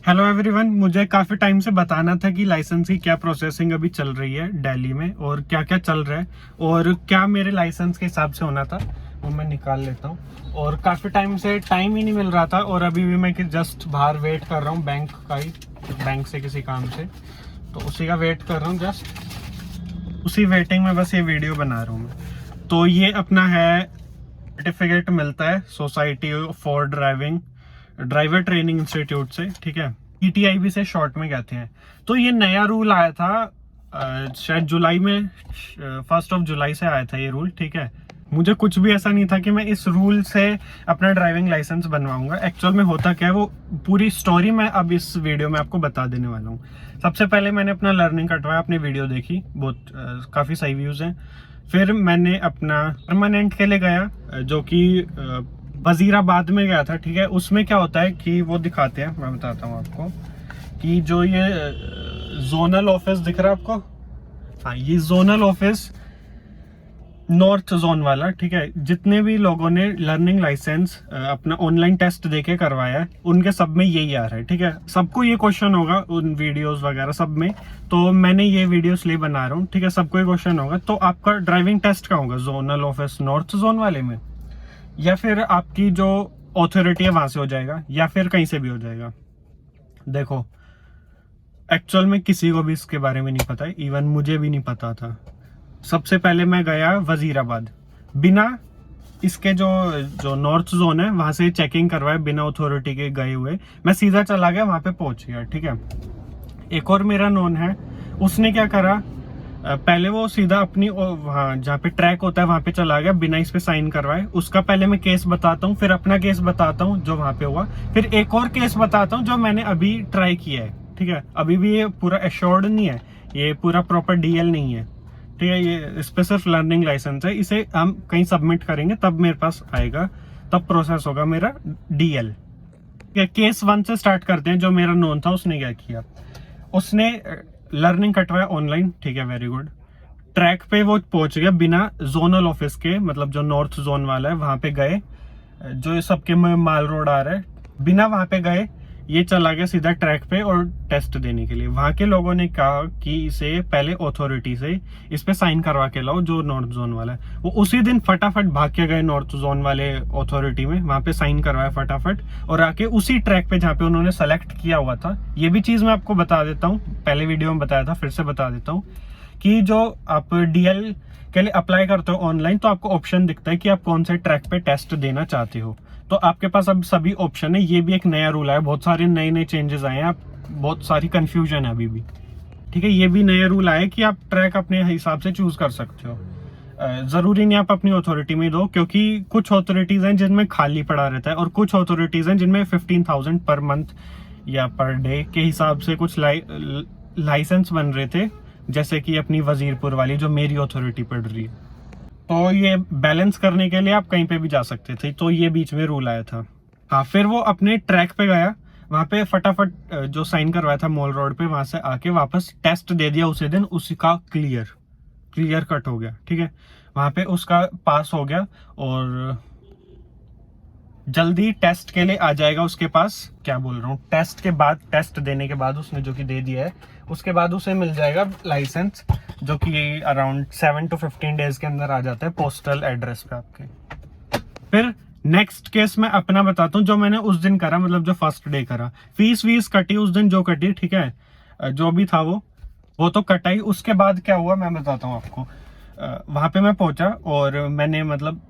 Hello everyone, मुझे काफ़ी time से बताना था कि लाइसेंस की क्या प्रोसेसिंग अभी चल रही है दिल्ली में और क्या क्या चल रहा है और क्या मेरे लाइसेंस के हिसाब से होना था वो मैं निकाल लेता हूँ। और काफ़ी टाइम से टाइम ही नहीं मिल रहा था और अभी भी मैं जस्ट बाहर वेट कर रहा हूँ बैंक का ही, बैंक से किसी काम से, तो उसी का वेट कर रहा हूँ। जस्ट उसी वेटिंग में बस ये वीडियो बना रहा हूँ मैं। तो ये अपना है सर्टिफिकेट मिलता है society for driver training institute से, ठीक है, PTIB से शॉर्ट में कहते हैं। तो ये नया रूल आया था शायद जुलाई में, 1 जुलाई से आया था ये रूल, ठीक है। मुझे कुछ भी ऐसा नहीं था कि मैं इस रूल से अपना ड्राइविंग लाइसेंस बनवाऊंगा। एक्चुअल में होता क्या है वो पूरी स्टोरी मैं अब इस वीडियो में आपको बता देने वाला हूँ। सबसे पहले मैंने अपना लर्निंग कटवाया, अपनी वीडियो देखी, बहुत काफ़ी सही व्यूज़ हैं। फिर मैंने अपना परमानेंट के लिए गया, जो कि वजीराबाद में गया था, ठीक है। उसमें क्या होता है कि वो दिखाते हैं, मैं बताता हूँ आपको कि जो ये जोनल ऑफिस दिख रहा है आपको, हाँ ये जोनल ऑफिस नॉर्थ जोन वाला, ठीक है। जितने भी लोगों ने लर्निंग लाइसेंस अपना ऑनलाइन टेस्ट देके करवाया है उनके सब में यही आ रहा है, ठीक है। सबको ये क्वेश्चन होगा उन वीडियोस वगैरह सब में, तो मैंने ये वीडियो इसलिए बना रहा हूँ, ठीक है। सबको ये क्वेश्चन होगा। तो आपका ड्राइविंग टेस्ट का होगा जोनल ऑफिस नॉर्थ जोन वाले में, या फिर आपकी जो अथॉरिटी है वहां से हो जाएगा, या फिर कहीं से भी हो जाएगा। देखो एक्चुअल में किसी को भी इसके बारे में नहीं पता है, इवन मुझे भी नहीं पता था। सबसे पहले मैं गया वजीराबाद, बिना इसके जो जो नॉर्थ जोन है वहां से चेकिंग करवाए, बिना अथॉरिटी के गए हुए मैं सीधा चला गया, वहां पे पहुंच गया, ठीक है। एक और मेरा नोन है, उसने क्या करा, पहले वो सीधा अपनी वहाँ जहाँ पे ट्रैक होता है वहां पे चला गया बिना इस पे साइन करवाए। उसका पहले मैं केस बताता हूँ, फिर अपना केस बताता हूँ जो वहां पे हुआ, फिर एक और केस बताता हूँ जो मैंने अभी ट्राई किया है, ठीक है। अभी भी ये पूरा एश्योर्ड नहीं है, ये पूरा प्रॉपर DL नहीं है, ठीक है। ये इस पे सिर्फ लर्निंग लाइसेंस है, इसे हम कहीं सबमिट करेंगे तब मेरे पास आएगा, तब प्रोसेस होगा मेरा DL। केस 1 से स्टार्ट करते हैं। जो मेरा नोन था उसने क्या किया, उसने लर्निंग कटवाया ऑनलाइन, ठीक है, वेरी गुड। ट्रैक पे वो पहुंच गया बिना जोनल ऑफिस के, मतलब जो नॉर्थ जोन वाला है वहां पे गए, जो सबके में माल रोड आ रहा है, बिना वहां पे गए ये चला गया सीधा ट्रैक पे और टेस्ट देने के लिए। वहां के लोगों ने कहा कि इसे पहले अथॉरिटी से इस पे साइन करवा के लाओ जो नॉर्थ जोन वाला है। वो उसी दिन फटाफट भाग के गए नॉर्थ जोन वाले अथॉरिटी में, वहां पे साइन करवाया फटाफट, और आके उसी ट्रैक पे जहाँ पे उन्होंने सेलेक्ट किया हुआ था। ये भी चीज मैं आपको बता देता हूँ, पहले वीडियो में बताया था, फिर से बता देता हूँ कि जो आप DL के लिए अप्लाई करते हो ऑनलाइन, तो आपको ऑप्शन दिखता है कि आप कौन से ट्रैक पे टेस्ट देना चाहते हो। तो आपके पास अब सभी ऑप्शन है। ये भी एक नया रूल है, बहुत सारे नए नए चेंजेस आए हैं, आप बहुत सारी कंफ्यूजन है अभी भी, ठीक है। ये भी नया रूल आया कि आप ट्रैक अपने हिसाब से चूज कर सकते हो। जरूरी नहीं आप अपनी अथॉरिटी में दो, क्योंकि कुछ अथॉरिटीज हैं जिनमें खाली पड़ा रहता है और कुछ अथॉरिटीज हैं जिनमें 15,000 पर मंथ या पर डे के हिसाब से कुछ लाइसेंस बन रहे थे, जैसे कि अपनी वजीरपुर वाली जो मेरी अथॉरिटी पड़ रही है। तो ये बैलेंस करने के लिए आप कहीं पे भी जा सकते थे, तो ये बीच में रूल आया था। हाँ, फिर वो अपने ट्रैक पे गया, वहां पे फटाफट जो साइन करवाया था मॉल रोड पे, वहां से आके वापस टेस्ट दे दिया उसी दिन, उसी का क्लियर कट हो गया, ठीक है। वहां पे उसका पास हो गया और जल्दी टेस्ट के लिए आ जाएगा उसके पास। क्या बोल रहा हूँ, टेस्ट के बाद, टेस्ट देने के बाद उसने जो कि दे दिया है, उसके बाद उसे मिल जाएगा लाइसेंस, जो कि अराउंड 7 to 15 डेज के अंदर आ जाता है पोस्टल एड्रेस पे आपके। फिर नेक्स्ट केस मैं अपना बताता हूँ जो मैंने उस दिन करा, मतलब जो फर्स्ट डे करा। फीस वीस कटी उस दिन जो कटी, ठीक है, जो भी था वो तो कटाई। उसके बाद क्या हुआ मैं बताता हूँ आपको। वहां पे मैं पहुंचा और मैंने मतलब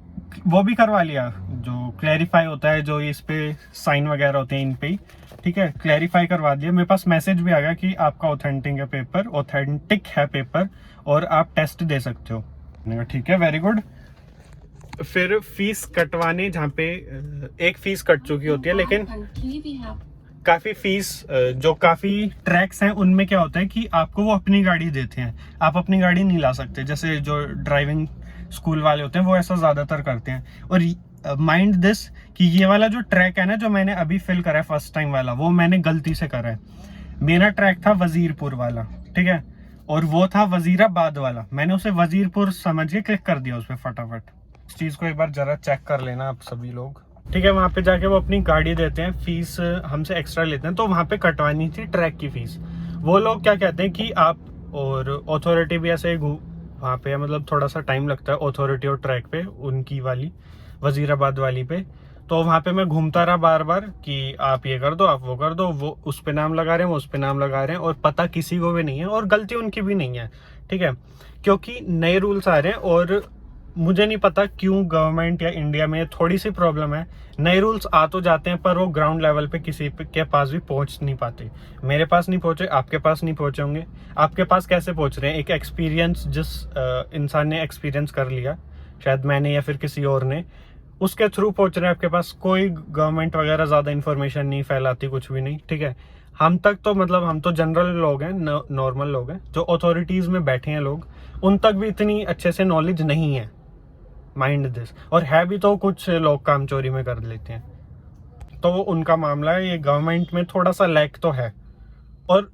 वो भी करवा लिया, जो क्लैरिफाई होता है, जो इस पे साइन वगैरह होते हैं इन पे, ठीक है, क्लैरिफाई करवा दिया। मेरे पास मैसेज भी आ गया कि आपका ऑथेंटिक है पेपर और आप टेस्ट दे सकते हो। मैंने कहा ठीक है, वेरी गुड। फिर फीस कटवाने, जहाँ पे एक फीस कट चुकी होती है, लेकिन काफी फीस जो काफी ट्रैक्स हैं उनमें क्या होता है कि आपको वो अपनी गाड़ी देते हैं, आप अपनी गाड़ी नहीं ला सकते। जैसे जो ड्राइविंग स्कूल वाले होते हैं वो ऐसा ज्यादातर करते हैं। और माइंड दिस कि ये वाला जो ट्रैक है ना, जो मैंने अभी फिल करा है फर्स्ट टाइम वाला, वो मैंने गलती से करा है। मेरा ट्रैक था वजीरपुर वाला, ठीक है, और वो था वजीराबाद वाला। मैंने उसे वजीरपुर समझ के क्लिक कर दिया उस पर फटाफट। इस चीज को एक बार जरा चेक कर लेना आप सभी लोग। ठीक है, वहाँ पे जाके वो अपनी गाड़ी देते हैं, फीस हमसे एक्स्ट्रा लेते हैं, तो वहाँ पे कटवानी थी ट्रैक की फीस। वो लोग क्या कहते हैं कि आप, और अथॉरिटी भी ऐसे वहाँ पे मतलब थोड़ा सा टाइम लगता है अथॉरिटी और ट्रैक पे, उनकी वाली वजीराबाद वाली पे। तो वहाँ पे मैं घूमता रहा बार बार कि आप ये कर दो, आप वो कर दो, वो उस पे नाम लगा रहे हैं, वो उस पे नाम लगा रहे हैं, और पता किसी को भी नहीं है, और गलती उनकी भी नहीं है। ठीक है, क्योंकि नए रूल्स आ रहे हैं और मुझे नहीं पता क्यों गवर्नमेंट या इंडिया में थोड़ी सी प्रॉब्लम है। नए रूल्स आ तो जाते हैं पर वो ग्राउंड लेवल पे किसी के पास भी पहुंच नहीं पाते। मेरे पास नहीं पहुंचे, आपके पास नहीं पहुंचे होंगे। आपके पास कैसे पहुंच रहे हैं? एक एक्सपीरियंस, जिस इंसान ने एक्सपीरियंस कर लिया, शायद मैंने या फिर किसी और ने, उसके थ्रू पहुंच रहे हैं आपके पास। कोई गवर्नमेंट वगैरह ज़्यादा इन्फॉर्मेशन नहीं फैलाती, कुछ भी नहीं। ठीक है, हम तक तो मतलब हम तो जनरल लोग हैं, नॉर्मल लोग हैं, जो अथॉरिटीज़ में बैठे हैं लोग, उन तक भी इतनी अच्छे से नॉलेज नहीं है। Mind this. और है भी तो कुछ लोग काम चोरी में कर लेते हैं, तो वो उनका मामला है। ये गवर्नमेंट में थोड़ा सा लैक तो है, और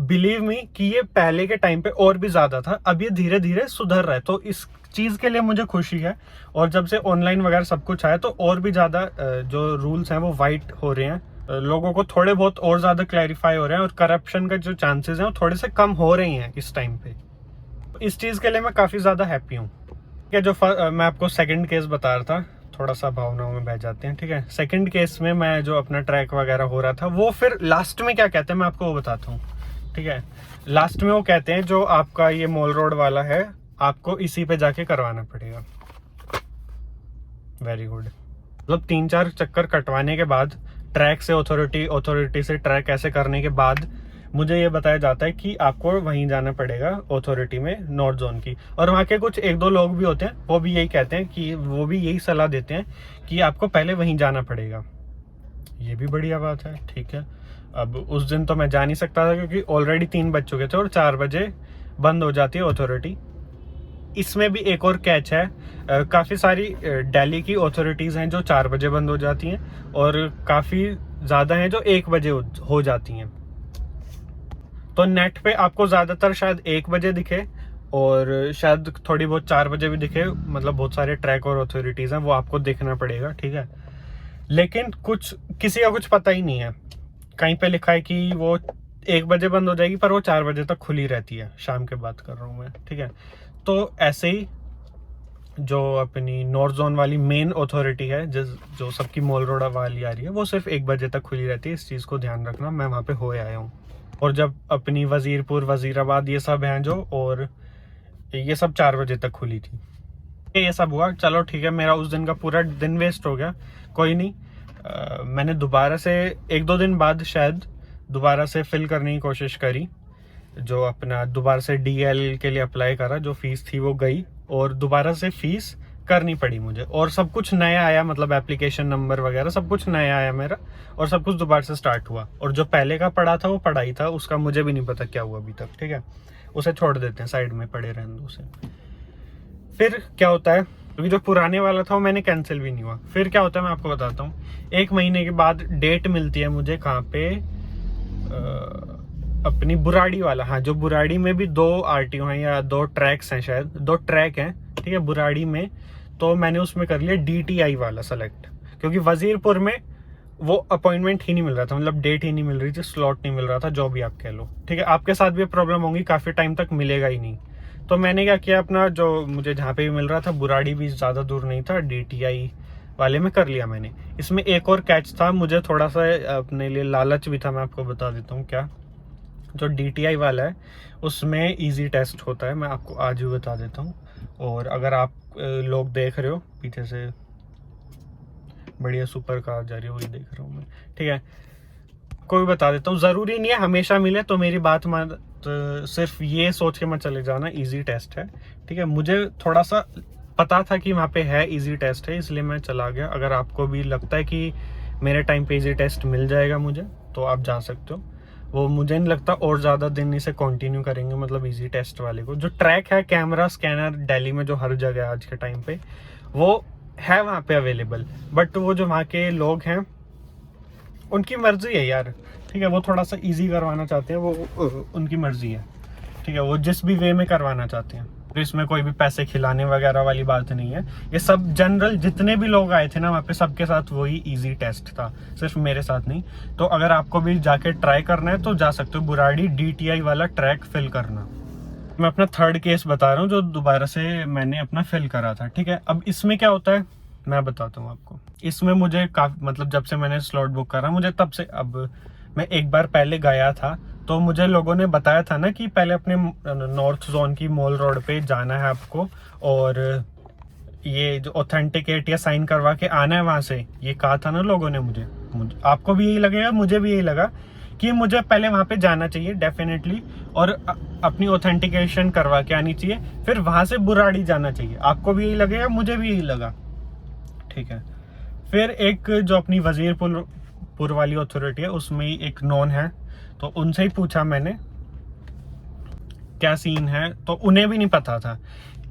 बिलीव मी कि ये पहले के टाइम पे और भी ज्यादा था। अब ये धीरे धीरे सुधर रहा है, तो इस चीज के लिए मुझे खुशी है। और जब से ऑनलाइन वगैरह सब कुछ आया, तो और भी ज्यादा जो रूल्स हैं वो वाइट हो रहे हैं, लोगों को थोड़े बहुत और ज्यादा क्लैरिफाई हो रहे हैं, और करप्शन का जो चांसेस हैं वो थोड़े से कम हो रहे हैं इस टाइम पे। इस चीज के लिए मैं काफी ज्यादा हैप्पी हूँ। जो मैं आपको सेकंड केस बता रहा था, थोड़ा सा भावनाओं में बह जाते हैं। ठीक है, सेकंड केस में मैं जो अपना ट्रैक वगैरह हो रहा था, वो फिर लास्ट में क्या कहते हैं मैं आपको वो बताता हूँ। ठीक है, लास्ट में वो कहते हैं जो आपका ये मॉल रोड वाला है, आपको इसी पे जाके करवाना पड़ेगा। Very good. मतलब 3-4 चक्कर कटवाने के बाद, ट्रैक से अथॉरिटी से ट्रैक ऐसे करने के बाद, मुझे ये बताया जाता है कि आपको वहीं जाना पड़ेगा अथॉरिटी में, नॉर्थ जोन की। और वहाँ के कुछ 1-2 लोग भी होते हैं, वो भी यही कहते हैं कि वो भी यही सलाह देते हैं कि आपको पहले वहीं जाना पड़ेगा। ये भी बढ़िया बात है। ठीक है, अब उस दिन तो मैं जा नहीं सकता था क्योंकि ऑलरेडी 3 बज चुके थे और 4 बजे बंद हो जाती है अथॉरिटी। इसमें भी एक और कैच है, काफ़ी सारी दिल्ली की अथॉरिटीज़ हैं जो 4 बजे बंद हो जाती हैं, और काफ़ी ज़्यादा हैं जो 1 बजे हो जाती हैं। तो नेट पे आपको ज़्यादातर शायद 1 बजे दिखे, और शायद थोड़ी बहुत 4 बजे भी दिखे। मतलब बहुत सारे ट्रैक और अथॉरिटीज़ हैं, वो आपको देखना पड़ेगा। ठीक है, लेकिन किसी का कुछ पता ही नहीं है। कहीं पे लिखा है कि वो 1 बजे बंद हो जाएगी, पर वो 4 बजे तक खुली रहती है। शाम के बात कर रहा हूँ मैं। ठीक है, तो ऐसे ही जो अपनी नॉर्थ जोन वाली मेन अथॉरिटी है, जो सबकी मॉल रोड वाली आ रही है, वो सिर्फ 1 बजे तक खुली रहती है। इस चीज़ को ध्यान रखना, मैं वहाँ पे हो आया हूँ। और जब अपनी वजीरपुर, वजीराबाद, ये सब हैं जो, और ये सब 4 बजे तक खुली थी। ये सब हुआ, चलो ठीक है, मेरा उस दिन का पूरा दिन वेस्ट हो गया। कोई नहीं, मैंने दोबारा से 1-2 दिन बाद शायद दोबारा से फिल करने की कोशिश करी, जो अपना दोबारा से DL के लिए अप्लाई करा। जो फीस थी वो गई, और दोबारा से फीस करनी पड़ी मुझे, और सब कुछ नया आया, मतलब एप्लीकेशन नंबर वगैरह सब कुछ नया आया मेरा, और सब कुछ दोबारा से स्टार्ट हुआ। और जो पहले का पड़ा था वो पड़ा ही था, उसका मुझे भी नहीं पता क्या हुआ अभी तक। ठीक है, उसे छोड़ देते हैं, साइड में पड़े रहने दो उसे। फिर क्या होता है, क्योंकि जो पुराने वाला था वो मैंने कैंसिल भी नहीं हुआ। फिर क्या होता है मैं आपको बताता हूँ। 1 महीने के बाद डेट मिलती है मुझे, कहाँ पे, अपनी बुराड़ी वाला। हाँ, जो बुराड़ी में भी 2 RTO हैं या 2 ट्रैक्स हैं, शायद 2 ट्रैक हैं। ठीक है, बुराड़ी में तो मैंने उसमें कर लिया DTI वाला सेलेक्ट, क्योंकि वजीरपुर में वो अपॉइंटमेंट ही नहीं मिल रहा था, मतलब डेट ही नहीं मिल रही थी, स्लॉट नहीं मिल रहा था, जो भी आप कह लो। ठीक है, आपके साथ भी प्रॉब्लम होगी, काफ़ी टाइम तक मिलेगा ही नहीं। तो मैंने क्या किया, अपना जो मुझे जहाँ पे भी मिल रहा था, बुराड़ी भी ज़्यादा दूर नहीं था, DTI वाले में कर लिया मैंने। इसमें एक और कैच था, मुझे थोड़ा सा अपने लिए लालच भी था, मैं आपको बता देता हूँ क्या। जो DTI वाला है उसमें इजी टेस्ट होता है, मैं आपको आज भी बता देता हूँ। और अगर आप लोग देख रहे हो पीछे से बढ़िया सुपर कार जा रही है, वही देख रहा हूँ मैं। ठीक है, कोई बता देता हूँ, ज़रूरी नहीं है हमेशा मिले, तो मेरी बात मान, तो सिर्फ ये सोच के मत चले जाना इजी टेस्ट है। ठीक है, मुझे थोड़ा सा पता था कि वहाँ पे है इजी टेस्ट है, इसलिए मैं चला गया। अगर आपको भी लगता है कि मेरे टाइम पे इजी टेस्ट मिल जाएगा मुझे, तो आप जा सकते हो। वो मुझे नहीं लगता और ज़्यादा दिन इसे कंटिन्यू करेंगे, मतलब इजी टेस्ट वाले को। जो ट्रैक है, कैमरा स्कैनर दिल्ली में जो हर जगह आज के टाइम पे वो है वहाँ पे अवेलेबल, बट वो जो वहाँ के लोग हैं उनकी मर्जी है यार। ठीक है, वो थोड़ा सा इजी करवाना चाहते हैं, वो उनकी मर्जी है। ठीक है, वो जिस भी वे में करवाना चाहते हैं। फिर इसमें कोई भी पैसे खिलाने वगैरह वाली बात नहीं है। ये सब जनरल जितने भी लोग आए थे ना वहाँ पे, सबके साथ वही इजी टेस्ट था, सिर्फ मेरे साथ नहीं। तो अगर आपको भी जाके ट्राई करना है तो जा सकते हो, बुराड़ी DTI वाला ट्रैक फिल करना। मैं अपना थर्ड केस बता रहा हूँ जो दोबारा से मैंने अपना फिल करा था, ठीक है। अब इसमें क्या होता है मैं बताता हूँ आपको। इसमें मुझे काफी मतलब जब से मैंने स्लॉट बुक करा मुझे तब से, अब मैं एक बार पहले गया था तो मुझे लोगों ने बताया था ना कि पहले अपने नॉर्थ जोन की मॉल रोड पे जाना है आपको, और ये जो ऑथेंटिकेट या साइन करवा के आना है वहाँ से, ये कहा था ना लोगों ने मुझे आपको भी यही लगेगा, मुझे भी यही लगा कि मुझे पहले वहाँ पे जाना चाहिए डेफिनेटली, और अपनी ऑथेंटिकेशन करवा के आनी चाहिए, फिर वहाँ से बुराड़ी जाना चाहिए। आपको भी यही लगेगा, मुझे भी यही लगा, ठीक है। फिर एक जो अपनी वजीरपुर वाली अथॉरिटी है उसमें ही एक नॉन है, तो उनसे ही पूछा मैंने क्या सीन है, तो उन्हें भी नहीं पता था,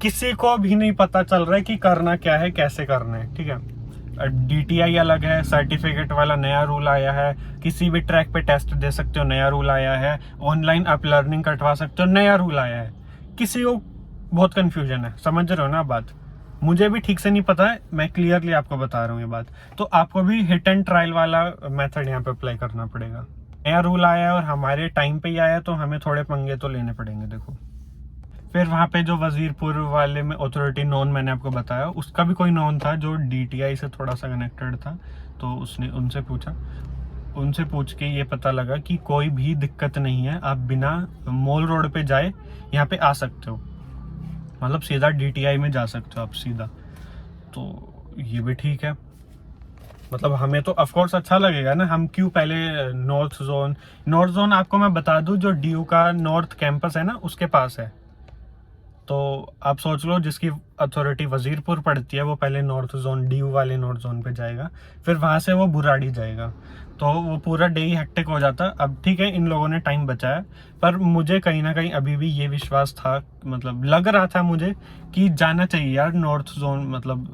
किसी को भी नहीं पता चल रहा है कि करना क्या है, कैसे करना है, ठीक है। DTI अलग है, सर्टिफिकेट वाला नया रूल आया है, किसी भी ट्रैक पे टेस्ट दे सकते हो नया रूल आया है, ऑनलाइन आप लर्निंग कटवा सकते हो नया रूल आया है। किसी को बहुत कंफ्यूजन है, समझ रहे हो ना बात। मुझे भी ठीक से नहीं पता है, मैं क्लियरली आपको बता रहा हूँ ये बात। तो आपको भी हिट एंड ट्रायल वाला मेथड यहाँ पे अप्लाई करना पड़ेगा। नया रूल आया है और हमारे टाइम पे ही आया, तो हमें थोड़े पंगे तो लेने पड़ेंगे। देखो फिर वहाँ पे जो वजीरपुर वाले में अथॉरिटी नॉन मैंने आपको बताया, उसका भी कोई नॉन था जो DTI से थोड़ा सा कनेक्टेड था, तो उसने उनसे पूछा, उनसे पूछ के ये पता लगा कि कोई भी दिक्कत नहीं है, आप बिना मॉल रोड पे जाए यहाँ पे आ सकते हो, मतलब सीधा DTI में जा सकते हो आप सीधा। तो ये भी ठीक है, मतलब हमें तो ऑफकोर्स अच्छा लगेगा ना, हम क्यों पहले नॉर्थ जोन आपको मैं बता दूं, जो DU का नॉर्थ कैंपस है ना उसके पास है। तो आप सोच लो जिसकी अथॉरिटी वजीरपुर पड़ती है वो पहले नॉर्थ जोन DU वाले नॉर्थ जोन पे जाएगा, फिर वहां से वो बुराड़ी जाएगा, तो वो पूरा डे ही हेक्टिक हो जाता। अब ठीक है इन लोगों ने टाइम बचाया, पर मुझे कहीं ना कहीं अभी भी ये विश्वास था, मतलब लग रहा था मुझे कि जाना चाहिए यार नॉर्थ जोन। मतलब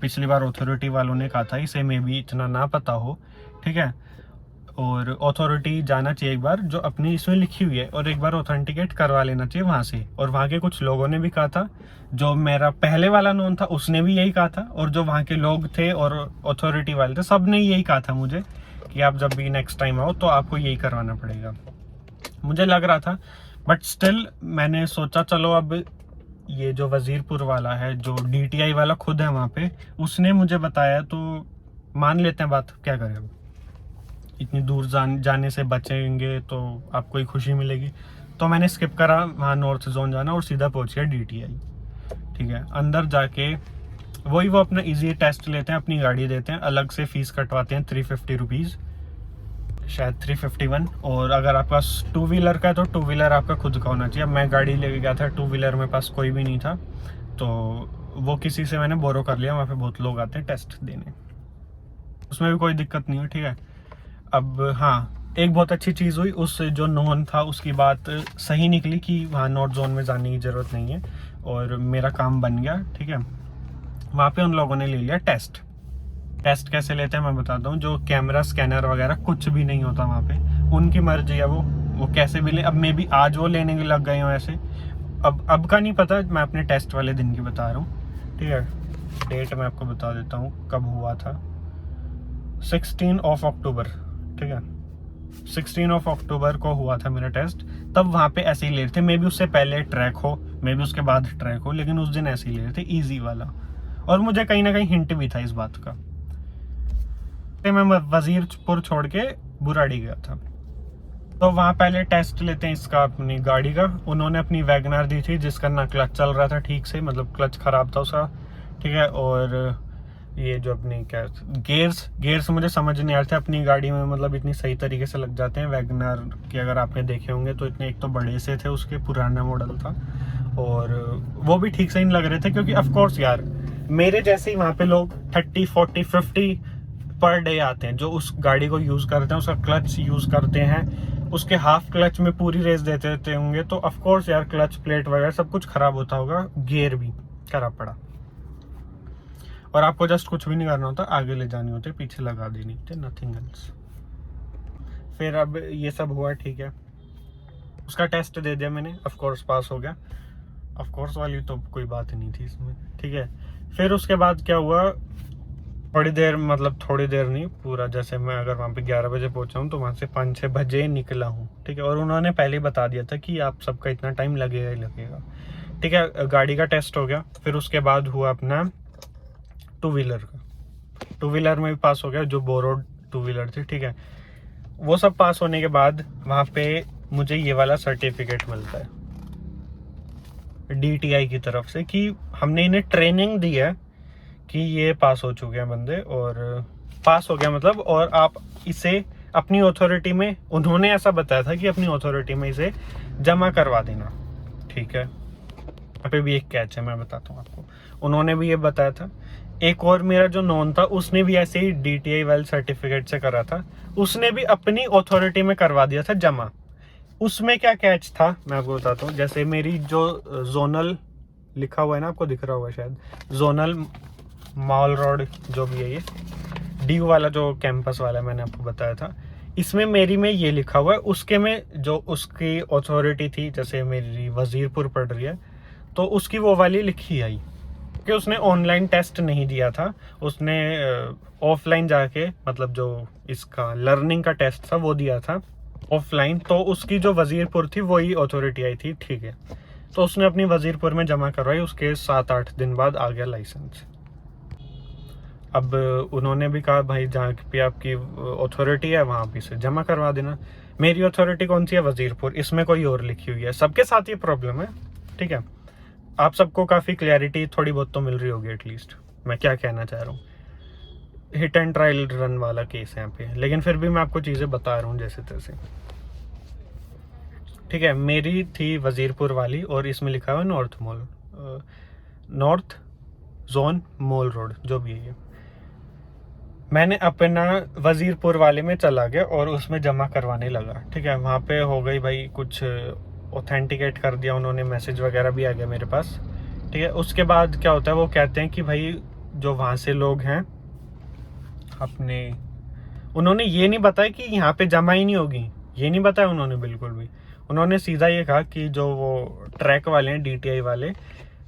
पिछली बार अथॉरिटी वालों ने कहा था, इसे में भी इतना ना पता हो, ठीक है, और अथॉरिटी जाना चाहिए एक बार जो अपनी इसमें लिखी हुई है, और एक बार ऑथेंटिकेट करवा लेना चाहिए वहाँ से। और वहाँ के कुछ लोगों ने भी कहा था, जो मेरा पहले वाला नोन था उसने भी यही कहा था, और जो वहाँ के लोग थे और अथॉरिटी वाले थे सब ने यही कहा था मुझे कि आप जब भी नेक्स्ट टाइम आओ तो आपको यही करवाना पड़ेगा। मुझे लग रहा था, बट स्टिल मैंने सोचा चलो अब ये जो वजीरपुर वाला है, जो DTI वाला खुद है वहाँ पे, उसने मुझे बताया तो मान लेते हैं बात, क्या करें अब। इतनी दूर जाने से बचेंगे तो आपको ही खुशी मिलेगी। तो मैंने स्किप करा वहाँ नॉर्थ जोन जाना और सीधा पहुँच गया DTI, ठीक है। अंदर जाके वही वो अपना इजी टेस्ट लेते हैं, अपनी गाड़ी देते हैं, अलग से फीस कटवाते हैं 350 रुपीज़, शायद 351। और अगर आपके पास टू व्हीलर का है तो टू व्हीलर आपका खुद का होना चाहिए। अब मैं गाड़ी लेके गया था, टू व्हीलर मेरे पास कोई भी नहीं था, तो वो किसी से मैंने बोरो कर लिया। वहाँ पे बहुत लोग आते हैं टेस्ट देने, उसमें भी कोई दिक्कत नहीं हुई, ठीक है। अब हाँ, एक बहुत अच्छी चीज़ हुई, उस जो नॉन था उसकी बात सही निकली कि वहाँ नॉर्थ जोन में जाने की ज़रूरत नहीं है, और मेरा काम बन गया, ठीक है। वहाँ पे उन लोगों ने ले लिया टेस्ट कैसे लेते हैं मैं बताता हूँ। जो कैमरा स्कैनर वगैरह कुछ भी नहीं होता वहाँ पे, उनकी मर्जी है, वो कैसे भी ले। अब मे भी आज वो लेने के लग गए हो ऐसे, अब का नहीं पता, मैं अपने टेस्ट वाले दिन की बता रहा हूँ, ठीक है। डेट मैं आपको बता देता हूँ कब हुआ था, 16 अक्टूबर, ठीक है। 16 अक्टूबर को हुआ था मेरा टेस्ट। तब वहाँ पे ऐसे ही ले रहे थे, मे भी उससे पहले ट्रैक हो, मे भी उसके बाद ट्रैक हो, लेकिन उस दिन ऐसे ही ले रहे थे, ईजी वाला। और मुझे कहीं ना कहीं हिंट भी था इस बात का। मैं वजीरपुर छोड़ के बुराड़ी गया था, तो वहाँ पहले टेस्ट लेते हैं इसका, अपनी गाड़ी का। उन्होंने अपनी वैगनार दी थी जिसका ना क्लच चल रहा था ठीक से, मतलब क्लच खराब था उसका, ठीक है। और ये जो अपनी क्या गेयर्स मुझे समझ नहीं आ रहे थे अपनी गाड़ी में, मतलब इतनी सही तरीके से लग जाते हैं वैगनार के, अगर आपने देखे होंगे तो इतने, एक तो बड़े से थे, उसके पुराना मॉडल था, और वो भी ठीक से नहीं लग रहे थे, क्योंकि ऑफकोर्स यार मेरे जैसे ही वहाँ पे लोग 30, 40, 50 पर डे आते हैं जो उस गाड़ी को यूज़ करते हैं, उसका क्लच यूज़ करते हैं, उसके हाफ क्लच में पूरी रेस देते होंगे, तो ऑफकोर्स यार क्लच प्लेट वगैरह सब कुछ खराब होता होगा, गियर भी खराब पड़ा। और आपको जस्ट कुछ भी नहीं करना होता, आगे ले जानी होती, पीछे लगा देनी होती, नथिंग एल्स। फिर अब ये सब हुआ, ठीक है। उसका टेस्ट दे दिया मैंने, ऑफकोर्स पास हो गया। ऑफ कोर्स वाली तो कोई बात नहीं थी इसमें, ठीक है। फिर उसके बाद क्या हुआ, थोड़ी देर, मतलब थोड़ी देर नहीं, पूरा जैसे मैं अगर वहाँ पे 11 बजे पहुँचा हूँ तो वहाँ से 5-6 बजे निकला हूँ, ठीक है। और उन्होंने पहले ही बता दिया था कि आप सबका इतना टाइम लगेगा ही लगेगा, ठीक है। गाड़ी का टेस्ट हो गया, फिर उसके बाद हुआ अपना 2 व्हीलर का। 2 व्हीलर में भी पास हो गया, जो बोरोड 2 व्हीलर थी, ठीक है। वो सब पास होने के बाद वहाँ पे मुझे ये वाला सर्टिफिकेट मिलता है DTI की तरफ से कि हमने इन्हें ट्रेनिंग दी है कि ये पास हो चुके हैं बंदे, और पास हो गया मतलब, और आप इसे अपनी अथॉरिटी में, उन्होंने ऐसा बताया था कि अपनी अथॉरिटी में इसे जमा करवा देना, ठीक है। यहाँ पे भी एक कैच है, मैं बताता हूँ आपको। उन्होंने भी ये बताया था। एक और मेरा जो नॉन था, उसने भी ऐसे ही DTI वाले सर्टिफिकेट से करा था, उसने भी अपनी अथॉरिटी में करवा दिया था जमा। उसमें क्या कैच था मैं आपको बताता हूँ। जैसे मेरी जो जोनल लिखा हुआ है ना, आपको दिख रहा होगा शायद, जोनल मॉल रोड जो भी है, ये DU वाला जो कैंपस वाला है, मैंने आपको बताया था, इसमें मेरी में ये लिखा हुआ है। उसके में जो उसकी अथॉरिटी थी, जैसे मेरी वजीरपुर पड़ रही है, तो उसकी वो वाली लिखी आई कि उसने ऑनलाइन टेस्ट नहीं दिया था, उसने ऑफलाइन जाके, मतलब जो इसका लर्निंग का टेस्ट था वो दिया था ऑफलाइन। तो उसकी जो वजीरपुर थी वही अथॉरिटी आई थी, ठीक है। तो उसने अपनी वजीरपुर में जमा करवाई, उसके 7-8 दिन बाद आ गया लाइसेंस। अब उन्होंने भी कहा भाई जहाँ पे आपकी अथॉरिटी है वहाँ पे से जमा करवा देना। मेरी अथॉरिटी कौन सी है? वजीरपुर, इसमें कोई और लिखी हुई है। सबके साथ ये प्रॉब्लम है, ठीक है। आप सबको काफ़ी क्लैरिटी थोड़ी बहुत तो मिल रही होगी एटलीस्ट, मैं क्या कहना चाह रहा हूँ। हिट एंड ट्रायल रन वाला केस है यहाँ पे, लेकिन फिर भी मैं आपको चीज़ें बता रहा हूँ जैसे तैसे, ठीक है। मेरी थी वजीरपुर वाली, और इसमें लिखा हुआ north mall, north zone mall road, जो भी है ये। मैंने अपना वजीरपुर वाले में चला गया और उसमें जमा करवाने लगा, ठीक है। वहाँ पे हो गई भाई, कुछ ऑथेंटिकेट कर दिया उन्होंने, मैसेज वगैरह भी आ गया मेरे पास, ठीक है। उसके बाद क्या होता है, वो कहते हैं कि भाई जो वहाँ से लोग हैं अपने, उन्होंने ये नहीं बताया कि यहाँ पे जमा ही नहीं होगी, ये नहीं बताया उन्होंने बिल्कुल भी। उन्होंने सीधा ये कहा कि जो वो ट्रैक वाले हैं, DTI वाले,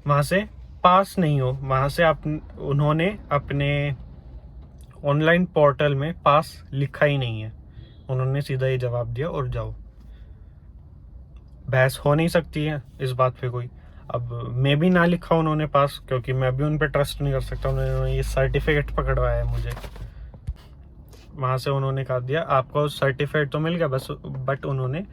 वहाँ से पास नहीं हो, वहाँ से उन्होंने अपने ऑनलाइन पोर्टल में पास लिखा ही नहीं है। उन्होंने सीधा ये जवाब दिया और जाओ। बहस हो नहीं सकती है इस बात पे कोई। अब मैं भी ना लिखा उन्होंने पास, क्योंकि मैं भी उन पे ट्रस्ट नहीं कर सकता। उन्होंने ये सर्टिफिकेट पकड़वाया है मुझे, वहाँ से उन्होंने कहा दिया आपको सर्टिफिकेट तो मिल गया बस, बट उन्होंने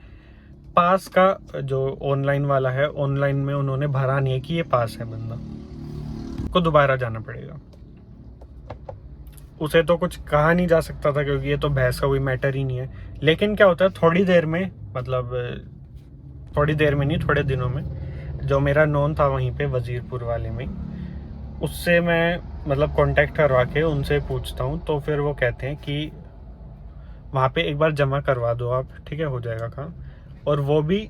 पास का जो ऑनलाइन वाला है, ऑनलाइन में उन्होंने भरा नहीं है कि ये पास है, बंदा को दोबारा जाना पड़ेगा। उसे तो कुछ कहा नहीं जा सकता था, क्योंकि ये तो बहस का कोई मैटर ही नहीं है। लेकिन क्या होता है, थोड़ी देर में, मतलब थोड़ी देर में नहीं, थोड़े दिनों में, जो मेरा नॉन था वहीं पे वजीरपुर वाले में, उससे मैं मतलब कांटेक्ट करवा के उनसे पूछता हूँ, तो फिर वो कहते हैं कि वहाँ पे एक बार जमा करवा दो आप, ठीक है, हो जाएगा काम। और वो भी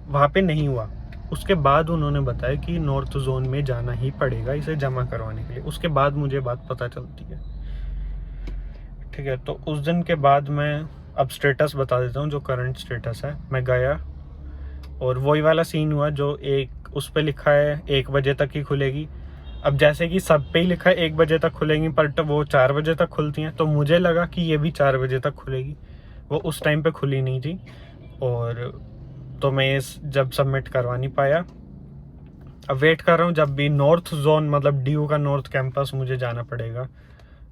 वहाँ पे नहीं हुआ। उसके बाद उन्होंने बताया कि नॉर्थ जोन में जाना ही पड़ेगा इसे जमा करवाने के लिए। उसके बाद मुझे बात पता चलती है, ठीक है। तो उस दिन के बाद मैं अब स्टेटस बता देता हूँ, जो करंट स्टेटस है। मैं गया और वही वाला सीन हुआ जो एक उस पर लिखा है 1 बजे तक ही खुलेगी। अब जैसे कि सब पे ही लिखा है 1 बजे तक खुलेंगी, बट वो 4 बजे तक खुलती हैं, तो मुझे लगा कि ये भी 4 बजे तक खुलेगी। वो उस टाइम पे खुली नहीं थी, और तो मैं जब सबमिट करवा नहीं पाया। अब वेट कर रहा हूँ जब भी नॉर्थ जोन, मतलब DU का नॉर्थ कैंपस मुझे जाना पड़ेगा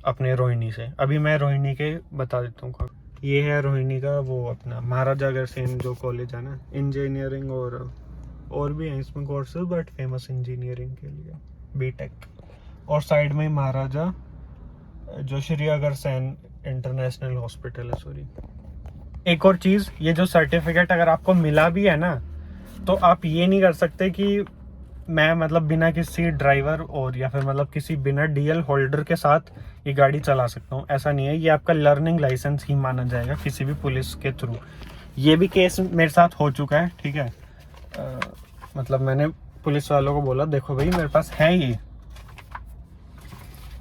अपने रोहिणी से। अभी मैं रोहिणी के बता देता हूँ, ये है रोहिणी का वो अपना महाराजा अग्रसेन जो कॉलेज है ना, इंजीनियरिंग और भी हैं इसमें कोर्सेज, बट फेमस इंजीनियरिंग के लिए BTech। और साइड में महाराजा जो श्री अग्रसेन इंटरनेशनल हॉस्पिटल है, सॉरी। एक और चीज़, ये जो सर्टिफिकेट अगर आपको मिला भी है ना, तो आप ये नहीं कर सकते कि मैं मतलब बिना किसी ड्राइवर और या फिर मतलब किसी बिना DL होल्डर के साथ ये गाड़ी चला सकता हूँ, ऐसा नहीं है। ये आपका लर्निंग लाइसेंस ही माना जाएगा किसी भी पुलिस के थ्रू। ये भी केस मेरे साथ हो चुका है, ठीक है। मतलब मैंने पुलिस वालों को बोला देखो भाई मेरे पास है ये,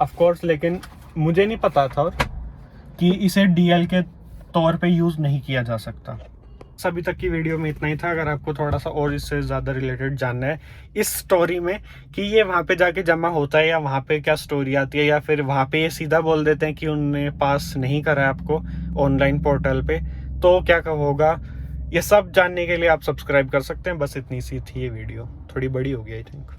ऑफ कोर्स, लेकिन मुझे नहीं पता था कि इसे DL के तौर पे यूज़ नहीं किया जा सकता। अभी तक की वीडियो में इतना ही था। अगर आपको थोड़ा सा और इससे ज़्यादा रिलेटेड जानना है इस स्टोरी में कि ये वहाँ पे जाके जमा होता है या वहाँ पे क्या स्टोरी आती है, या फिर वहाँ पे ये सीधा बोल देते हैं कि उनने पास नहीं करा है आपको ऑनलाइन पोर्टल पे, तो क्या होगा, ये सब जानने के लिए आप सब्सक्राइब कर सकते हैं। बस इतनी सी थी ये वीडियो, थोड़ी बड़ी हो गई आई थिंक।